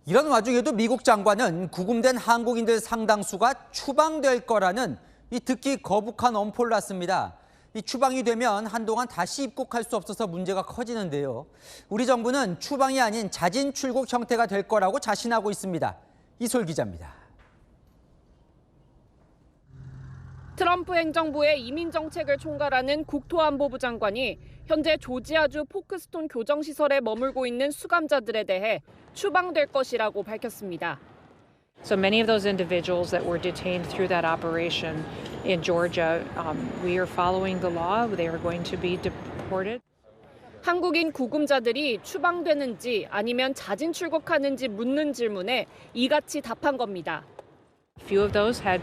이런 와중에도 미국 장관은 구금된 한국인들 상당수가 추방될 거라는 듣기 거북한 엄포를 놨습니다. 추방이 되면 한동안 다시 입국할 수 없어서 문제가 커지는데요. 우리 정부는 추방이 아닌 자진 출국 형태가 될 거라고 자신하고 있습니다. 이솔 기자입니다. 트럼프 행정부의 이민 정책을 총괄하는 국토안보부 장관이 현재 조지아주 포크스톤 교정시설에 머물고 있는 수감자들에 대해 추방될 것이라고 밝혔습니다. So many of those individuals that were detained through that operation in Georgia, we are following the law. They are going to be deported. 한국인 구금자들이 추방되는지 아니면 자진 출국하는지 묻는 질문에 이같이 답한 겁니다. Few of those had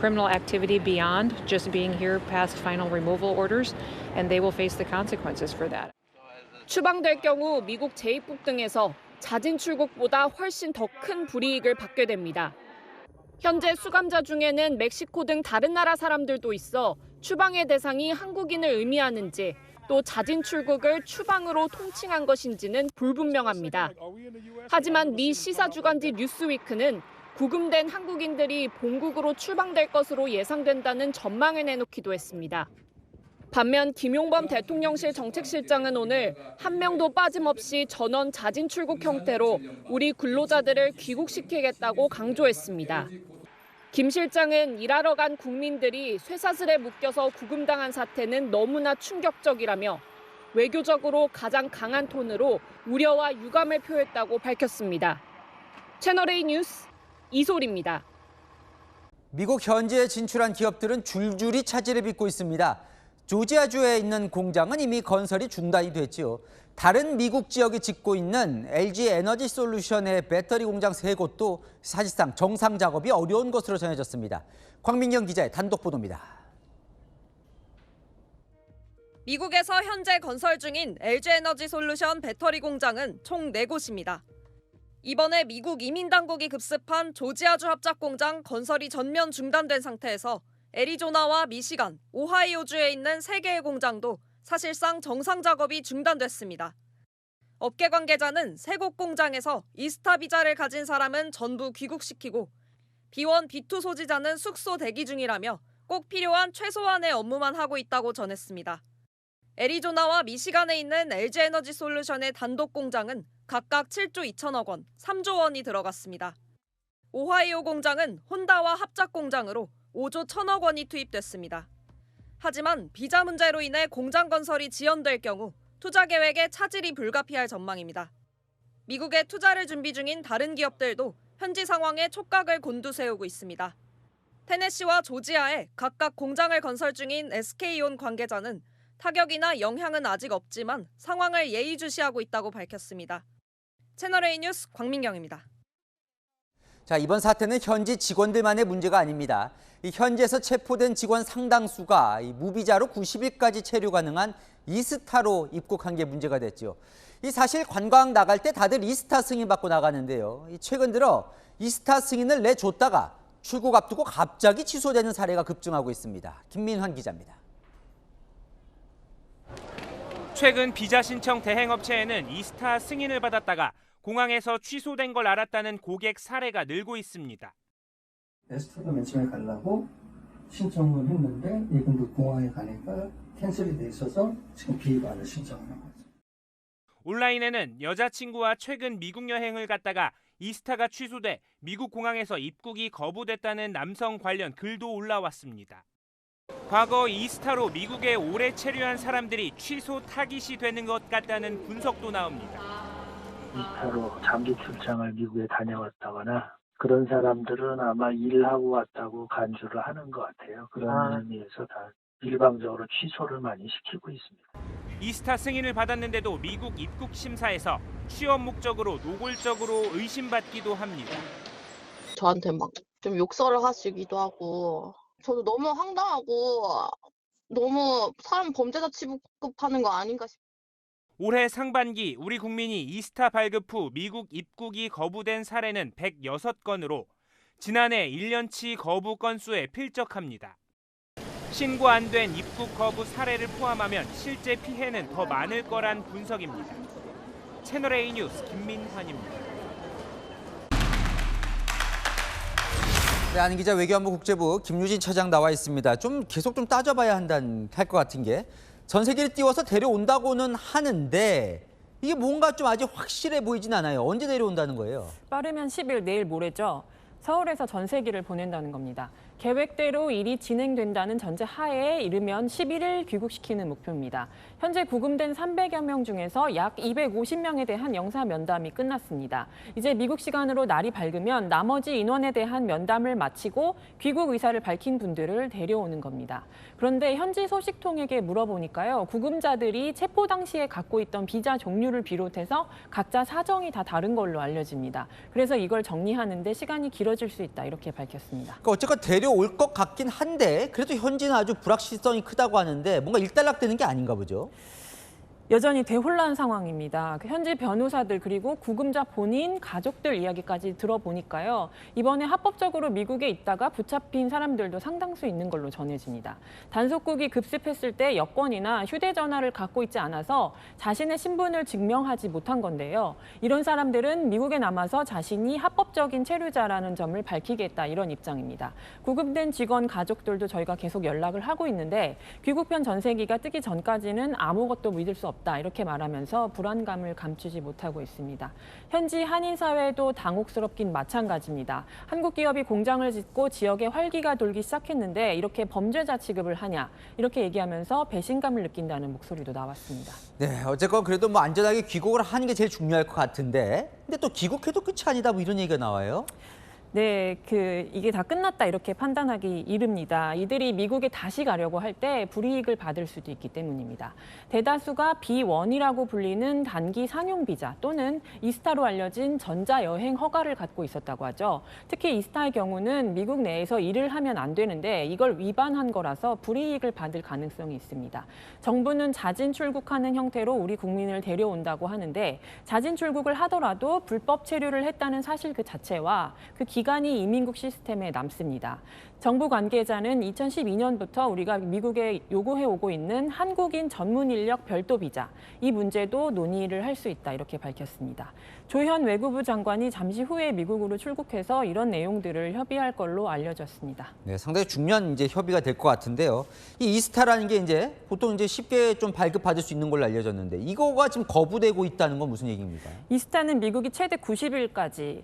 criminal activity beyond just being here past final removal orders, and they will face the consequences for that. 추방될 경우 미국 재입국 등에서 자진 출국보다 훨씬 더 큰 불이익을 받게 됩니다. 현재 수감자 중에는 멕시코 등 다른 나라 사람들도 있어 추방의 대상이 한국인을 의미하는지 또 자진 출국을 추방으로 통칭한 것인지는 불분명합니다. 하지만 미 시사주간지 뉴스위크는 구금된 한국인들이 본국으로 출방될 것으로 예상된다는 전망을 내놓기도 했습니다. 반면 김용범 대통령실 정책실장은 오늘 한 명도 빠짐없이 전원 자진 출국 형태로 우리 근로자들을 귀국시키겠다고 강조했습니다. 김 실장은 일하러 간 국민들이 쇠사슬에 묶여서 구금당한 사태는 너무나 충격적이라며 외교적으로 가장 강한 톤으로 우려와 유감을 표했다고 밝혔습니다. 채널A 뉴스 이솔입니다. 미국 현지에 진출한 기업들은 줄줄이 차질을 빚고 있습니다. 조지아주에 있는 공장은 이미 건설이 중단이 됐지요. 다른 미국 지역이 짓고 있는 LG 에너지 솔루션의 배터리 공장 3곳도 사실상 정상 작업이 어려운 것으로 전해졌습니다. 광민경 기자의 단독 보도입니다. 미국에서 현재 건설 중인 LG 에너지 솔루션 배터리 공장은 총 4곳입니다. 이번에 미국 이민당국이 급습한 조지아주 합작공장 건설이 전면 중단된 상태에서 애리조나와 미시간, 오하이오주에 있는 3개의 공장도 사실상 정상 작업이 중단됐습니다. 업계 관계자는 3곳 공장에서 이스타 비자를 가진 사람은 전부 귀국시키고 B1, B2 소지자는 숙소 대기 중이라며 꼭 필요한 최소한의 업무만 하고 있다고 전했습니다. 애리조나와 미시간에 있는 LG 에너지 솔루션의 단독 공장은 각각 7조 2천억 원, 3조 원이 들어갔습니다. 오하이오 공장은 혼다와 합작 공장으로 5조 1천억 원이 투입됐습니다. 하지만 비자 문제로 인해 공장 건설이 지연될 경우 투자 계획에 차질이 불가피할 전망입니다. 미국에 투자를 준비 중인 다른 기업들도 현지 상황에 촉각을 곤두세우고 있습니다. 테네시와 조지아에 각각 공장을 건설 중인 SK온 관계자는 타격이나 영향은 아직 없지만 상황을 예의주시하고 있다고 밝혔습니다. 채널A 뉴스 광민경입니다. 자, 이번 사태는 현지 직원들만의 문제가 아닙니다. 현지에서 체포된 직원 상당수가 무비자로 90일까지 체류 가능한 이스타로 입국한 게 문제가 됐죠. 사실 관광 나갈 때 다들 이스타 승인 받고 나가는데요. 최근 들어 이스타 승인을 내줬다가 출국 앞두고 갑자기 취소되는 사례가 급증하고 있습니다. 김민환 기자입니다. 최근 비자 신청 대행업체에는 이스타 승인을 받았다가 공항에서 취소된 걸 알았다는 고객 사례가 늘고 있습니다. 에스타도 맨 처음에 가려고 신청을 했는데 이분도 공항에 가니까 캔슬이 돼 있어서 지금 비반을 신청하는 거죠. 온라인에는 여자친구와 최근 미국 여행을 갔다가 이스타가 취소돼 미국 공항에서 입국이 거부됐다는 남성 관련 글도 올라왔습니다. 과거 이스타로 미국에 오래 체류한 사람들이 취소 타깃이 되는 것 같다는 분석도 나옵니다. 이스타로 장기 출장을 미국에 다녀왔다거나 그런 사람들은 아마 일하고 왔다고 간주를 하는 것 같아요. 그런 의미에서 다 일방적으로 취소를 많이 시키고 있습니다. 이스타 승인을 받았는데도 미국 입국 심사에서 취업 목적으로 노골적으로 의심받기도 합니다. 저한테 막 좀 욕설을 하시기도 하고 저도 너무 황당하고 너무 사람 범죄자 취급하는 거 아닌가 싶어요. 올해 상반기 우리 국민이 이스타 발급 후 미국 입국이 거부된 사례는 106건으로 지난해 1년치 거부 건수에 필적합니다. 신고 안 된 입국 거부 사례를 포함하면 실제 피해는 더 많을 거란 분석입니다. 채널A 뉴스 김민환입니다. 네, 안 기자 외교안보 국제부 김유진 차장 나와 있습니다. 좀 계속 좀 따져봐야 할 것 같은 게 전세기를 띄워서 데려온다고는 하는데 이게 뭔가 좀 아직 확실해 보이진 않아요. 언제 데려온다는 거예요? 빠르면 10일 내일 모레죠. 서울에서 전세기를 보낸다는 겁니다. 계획대로 일이 진행된다는 전제 하에 이르면 11일 귀국시키는 목표입니다. 현재 구금된 300여 명 중에서 약 250명에 대한 영사 면담이 끝났습니다. 이제 미국 시간으로 날이 밝으면 나머지 인원에 대한 면담을 마치고 귀국 의사를 밝힌 분들을 데려오는 겁니다. 그런데 현지 소식통에게 물어보니까요. 구금자들이 체포 당시에 갖고 있던 비자 종류를 비롯해서 각자 사정이 다 다른 걸로 알려집니다. 그래서 이걸 정리하는 데 시간이 길어질 수 있다 이렇게 밝혔습니다. 그러니까 어쨌건 데려올 것 같긴 한데 그래도 현지는 아주 불확실성이 크다고 하는데 뭔가 일단락되는 게 아닌가 보죠. 여전히 대혼란 상황입니다. 현지 변호사들 그리고 구금자 본인 가족들 이야기까지 들어보니까요. 이번에 합법적으로 미국에 있다가 붙잡힌 사람들도 상당수 있는 걸로 전해집니다. 단속국이 급습했을 때 여권이나 휴대전화를 갖고 있지 않아서 자신의 신분을 증명하지 못한 건데요. 이런 사람들은 미국에 남아서 자신이 합법적인 체류자라는 점을 밝히겠다 이런 입장입니다. 구금된 직원 가족들도 저희가 계속 연락을 하고 있는데 귀국편 전세기가 뜨기 전까지는 아무것도 믿을 수 없다. 이렇게 말하면서 불안감을 감추지 못하고 있습니다. 현지 한인 사회도 당혹스럽긴 마찬가지입니다. 한국 기업이 공장을 짓고 지역에 활기가 돌기 시작했는데 이렇게 범죄자 취급을 하냐 이렇게 얘기하면서 배신감을 느낀다는 목소리도 나왔습니다. 네, 어쨌건 그래도 뭐 안전하게 귀국을 하는 게 제일 중요할 것 같은데 근데 또 귀국해도 끝이 아니다 뭐 이런 얘기가 나와요. 네, 이게 다 끝났다 이렇게 판단하기 이릅니다. 이들이 미국에 다시 가려고 할 때 불이익을 받을 수도 있기 때문입니다. 대다수가 B1이라고 불리는 단기 상용 비자 또는 이스타로 알려진 전자여행 허가를 갖고 있었다고 하죠. 특히 이스타의 경우는 미국 내에서 일을 하면 안 되는데 이걸 위반한 거라서 불이익을 받을 가능성이 있습니다. 정부는 자진 출국하는 형태로 우리 국민을 데려온다고 하는데 자진 출국을 하더라도 불법 체류를 했다는 사실 그 자체와 그 기간이 이민국 시스템에 남습니다. 정부 관계자는 2012년부터 우리가 미국에 요구해 오고 있는 한국인 전문 인력 별도 비자, 이 문제도 논의를 할 수 있다 이렇게 밝혔습니다. 조현 외교부 장관이 잠시 후에 미국으로 출국해서 이런 내용들을 협의할 걸로 알려졌습니다. 네, 상당히 중요한 이제 협의가 될 것 같은데요. 이 이스타라는 게 이제 보통 이제 쉽게 좀 발급받을 수 있는 걸로 알려졌는데 이거가 지금 거부되고 있다는 건 무슨 얘기입니까? 이스타는 미국이 최대 90일까지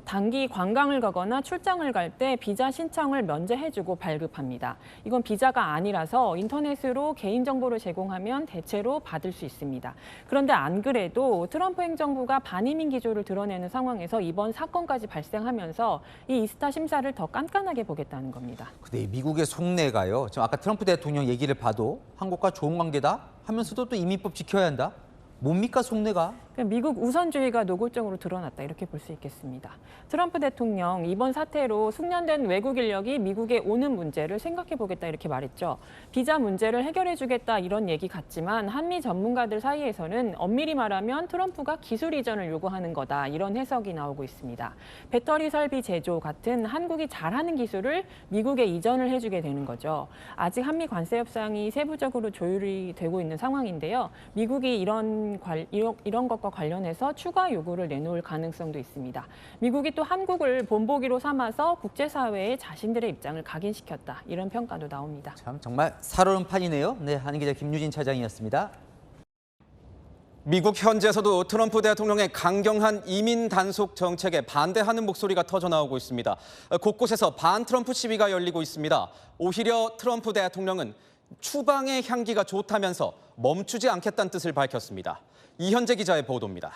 단기 관광을 가거나 출장을 갈 때 비자 신청을 면제해주고 발급합니다. 이건 비자가 아니라서 인터넷으로 개인정보를 제공하면 대체로 받을 수 있습니다. 그런데 안 그래도 트럼프 행정부가 반이민 기조를 드러내는 상황에서 이번 사건까지 발생하면서 이 이스타 심사를 더 깐깐하게 보겠다는 겁니다. 근데 이 미국의 속내가요. 지금 아까 트럼프 대통령 얘기를 봐도 한국과 좋은 관계다 하면서도 또 이민법 지켜야 한다. 뭡니까 속내가? 미국 우선주의가 노골적으로 드러났다 이렇게 볼 수 있겠습니다. 트럼프 대통령 이번 사태로 숙련된 외국 인력이 미국에 오는 문제를 생각해 보겠다 이렇게 말했죠. 비자 문제를 해결해 주겠다 이런 얘기 같지만 한미 전문가들 사이에서는 엄밀히 말하면 트럼프가 기술 이전을 요구하는 거다 이런 해석이 나오고 있습니다. 배터리 설비 제조 같은 한국이 잘하는 기술을 미국에 이전을 해주게 되는 거죠. 아직 한미 관세 협상이 세부적으로 조율이 되고 있는 상황인데요. 미국이 이런 것과 관련해서 추가 요구를 내놓을 가능성도 있습니다. 미국이 또 한국을 본보기로 삼아서 국제사회에 자신들의 입장을 각인시켰다. 이런 평가도 나옵니다. 참 정말 살얼음 판이네요. 네, 한인 기자 김유진 차장이었습니다. 미국 현지에서도 트럼프 대통령의 강경한 이민 단속 정책에 반대하는 목소리가 터져 나오고 있습니다. 곳곳에서 반트럼프 시위가 열리고 있습니다. 오히려 트럼프 대통령은 추방의 향기가 좋다면서 멈추지 않겠다는 뜻을 밝혔습니다. 이현재 기자의 보도입니다.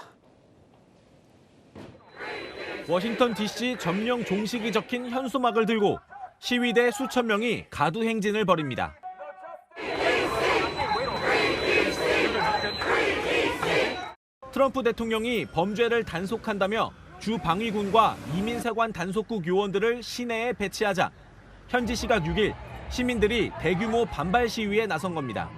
워싱턴 DC 점령 종식이 적힌 현수막을 들고 시위대 수천 명이 가두 행진을 벌입니다. 트럼프 대통령이 범죄를 단속한다며 주 방위군과 이민사관 단속국 요원들을 시내에 배치하자 현지 시각 6일 시민들이 대규모 반발 시위에 나선 겁니다.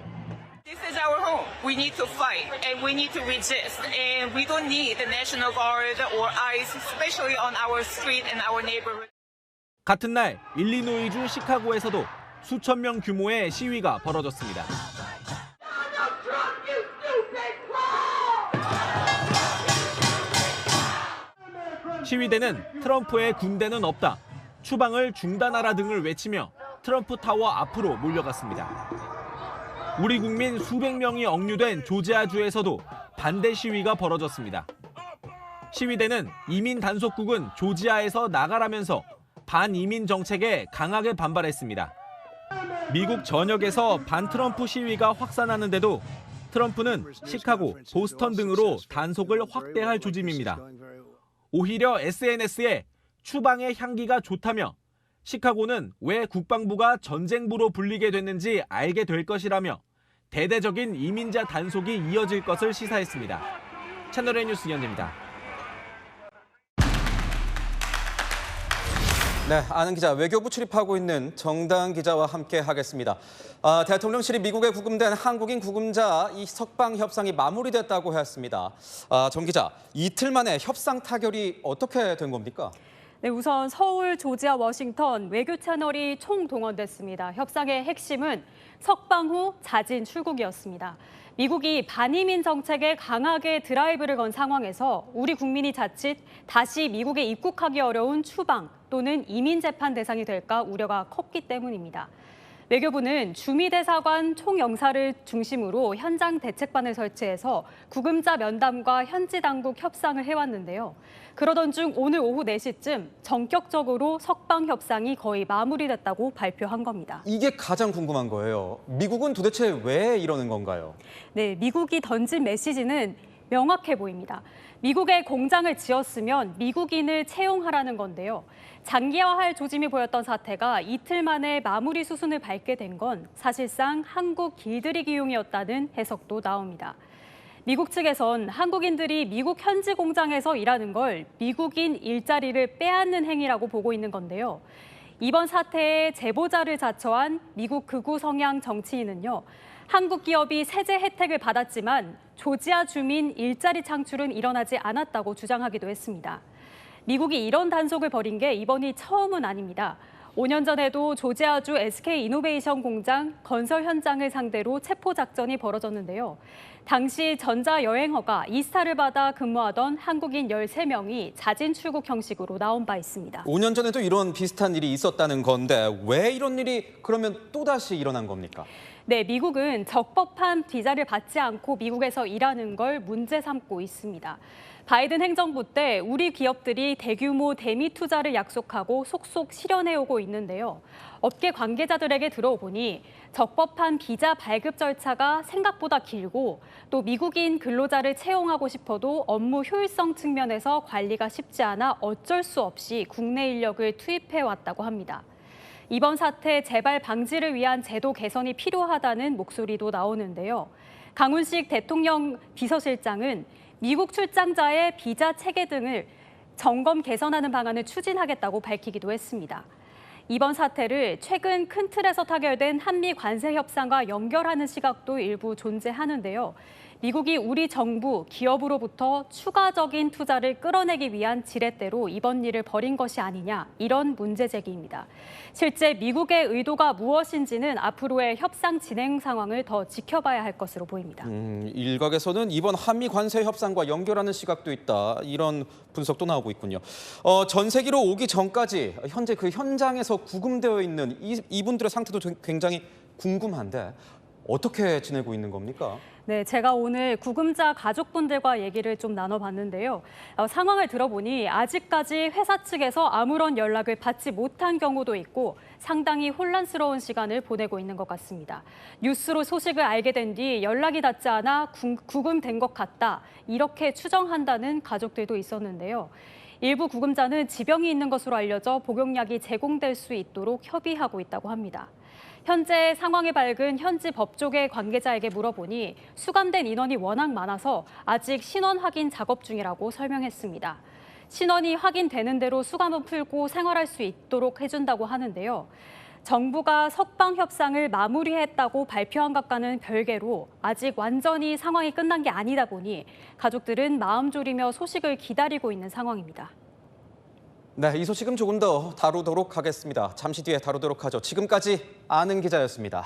This is our home. We need to fight and we need to resist. And we don't need the National Guard or ICE, especially on our street and our neighborhood. 같은 날 일리노이주 시카고에서도 수천 명 규모의 시위가 벌어졌습니다. 시위대는 트럼프의 군대는 없다. 추방을 중단하라 등을 외치며 트럼프 타워 앞으로 몰려갔습니다. 우리 국민 수백 명이 억류된 조지아주에서도 반대 시위가 벌어졌습니다. 시위대는 이민 단속국은 조지아에서 나가라면서 반이민 정책에 강하게 반발했습니다. 미국 전역에서 반트럼프 시위가 확산하는데도 트럼프는 시카고, 보스턴 등으로 단속을 확대할 조짐입니다. 오히려 SNS에 추방의 향기가 좋다며 시카고는 왜 국방부가 전쟁부로 불리게 됐는지 알게 될 것이라며 대대적인 이민자 단속이 이어질 것을 시사했습니다. 채널A 뉴스 이현재입니다. 네, 아는 기자, 외교부 출입하고 있는 정다은 기자와 함께 하겠습니다. 대통령실이 미국에 구금된 한국인 구금자 이 석방 협상이 마무리됐다고 했습니다. 정 기자, 이틀 만에 협상 타결이 어떻게 된 겁니까? 네, 우선 서울, 조지아, 워싱턴 외교 채널이 총동원됐습니다. 협상의 핵심은 석방 후 자진 출국이었습니다. 미국이 반이민 정책에 강하게 드라이브를 건 상황에서 우리 국민이 자칫 다시 미국에 입국하기 어려운 추방 또는 이민 재판 대상이 될까 우려가 컸기 때문입니다. 외교부는 주미대사관 총영사를 중심으로 현장 대책반을 설치해서 구금자 면담과 현지 당국 협상을 해왔는데요. 그러던 중 오늘 오후 4시쯤 전격적으로 석방 협상이 거의 마무리됐다고 발표한 겁니다. 이게 가장 궁금한 거예요. 미국은 도대체 왜 이러는 건가요? 네, 미국이 던진 메시지는 명확해 보입니다. 미국에 공장을 지었으면 미국인을 채용하라는 건데요. 장기화할 조짐이 보였던 사태가 이틀 만에 마무리 수순을 밟게 된 건 사실상 한국 길들이 기용이었다는 해석도 나옵니다. 미국 측에선 한국인들이 미국 현지 공장에서 일하는 걸 미국인 일자리를 빼앗는 행위라고 보고 있는 건데요. 이번 사태에 제보자를 자처한 미국 극우 성향 정치인은요. 한국 기업이 세제 혜택을 받았지만 조지아 주민 일자리 창출은 일어나지 않았다고 주장하기도 했습니다. 미국이 이런 단속을 벌인 게 이번이 처음은 아닙니다. 5년 전에도 조지아주 SK이노베이션 공장 건설 현장을 상대로 체포 작전이 벌어졌는데요. 당시 전자여행허가 이스타를 받아 근무하던 한국인 13명이 자진 출국 형식으로 나온 바 있습니다. 5년 전에도 이런 비슷한 일이 있었다는 건데 왜 이런 일이 그러면 또다시 일어난 겁니까? 네, 미국은 적법한 비자를 받지 않고 미국에서 일하는 걸 문제 삼고 있습니다. 바이든 행정부 때 우리 기업들이 대규모 대미 투자를 약속하고 속속 실현해오고 있는데요. 업계 관계자들에게 들어보니 적법한 비자 발급 절차가 생각보다 길고 또 미국인 근로자를 채용하고 싶어도 업무 효율성 측면에서 관리가 쉽지 않아 어쩔 수 없이 국내 인력을 투입해왔다고 합니다. 이번 사태 재발 방지를 위한 제도 개선이 필요하다는 목소리도 나오는데요. 강훈식 대통령 비서실장은 미국 출장자의 비자 체계 등을 점검 개선하는 방안을 추진하겠다고 밝히기도 했습니다. 이번 사태를 최근 큰 틀에서 타결된 한미 관세 협상과 연결하는 시각도 일부 존재하는데요. 미국이 우리 정부, 기업으로부터 추가적인 투자를 끌어내기 위한 지렛대로 이번 일을 벌인 것이 아니냐, 이런 문제 제기입니다. 실제 미국의 의도가 무엇인지는 앞으로의 협상 진행 상황을 더 지켜봐야 할 것으로 보입니다. 일각에서는 이번 한미 관세 협상과 연결하는 시각도 있다, 이런 분석도 나오고 있군요. 전세기로 오기 전까지 현재 그 현장에서 구금되어 있는 이분들의 상태도 굉장히 궁금한데 어떻게 지내고 있는 겁니까? 네, 제가 오늘 구금자 가족분들과 얘기를 좀 나눠봤는데요. 상황을 들어보니 아직까지 회사 측에서 아무런 연락을 받지 못한 경우도 있고 상당히 혼란스러운 시간을 보내고 있는 것 같습니다. 뉴스로 소식을 알게 된 뒤 연락이 닿지 않아 구금된 것 같다, 이렇게 추정한다는 가족들도 있었는데요. 일부 구금자는 지병이 있는 것으로 알려져 복용약이 제공될 수 있도록 협의하고 있다고 합니다. 현재 상황이 밝은 현지 법조계 관계자에게 물어보니 수감된 인원이 워낙 많아서 아직 신원 확인 작업 중이라고 설명했습니다. 신원이 확인되는 대로 수감은 풀고 생활할 수 있도록 해준다고 하는데요. 정부가 석방 협상을 마무리했다고 발표한 것과는 별개로 아직 완전히 상황이 끝난 게 아니다 보니 가족들은 마음 졸이며 소식을 기다리고 있는 상황입니다. 네, 이 소식은 조금 더 다루도록 하겠습니다. 잠시 뒤에 다루도록 하죠. 지금까지 아는 기자였습니다.